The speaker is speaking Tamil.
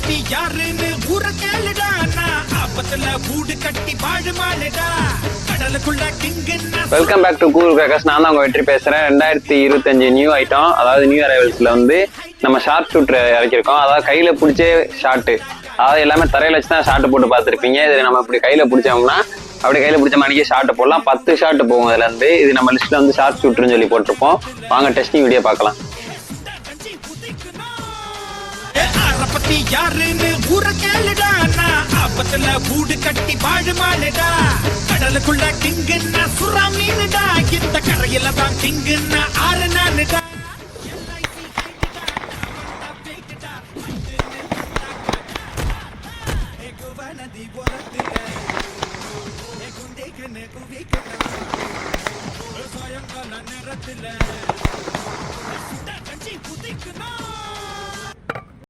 பத்தி யாருன்னு ஊர கேளுடா நான் ஆபத்துல கூடு கட்டி வாழுமாளுடா கடலுக்குள்ள கிங்குன்னா. Welcome back to cool crackers. நான் தான் உங்க வெற்றி பேசுறேன். 2025 நியூ ஐட்டம், அதாவது நியூ அரைவல்ஸ்ல வந்து நம்ம ஷார்ட் ஷூட்டர் இறக்கிருக்கோம். அதாவது கையில பிடிச்சே ஷாட்டு, அதாவது எல்லாமே தரையில வச்சு தான் ஷாட்டு போட்டு பார்த்துருப்பீங்க. இது நம்ம இப்படி கையில பிடிச்சோம்னா அப்படி கையில பிடிச்ச மாதிரியே ஷாட்டு போடலாம். 10 ஷாட்டு போகும் இதுல இருந்து. இது நம்ம லிஸ்ட்ல வந்து ஷார்ட் ஷூட்டர்னு சொல்லி போட்டிருப்போம். வாங்க டெஸ்டிங் வீடியோ பார்க்கலாம். பத்தி யாருன்னு ஊர கேளுடா நான் ஆபத்துல கூடு கட்டி வாழுமாளுடா கடலுக்குள்ள கிங்குன்னா சுறா மீனுடா இந்த கரையில தான் கிங்குன்னா ஆறு நானுடா. சாயங்கால நேரத்துல கஞ்சி புதிக்கணும்.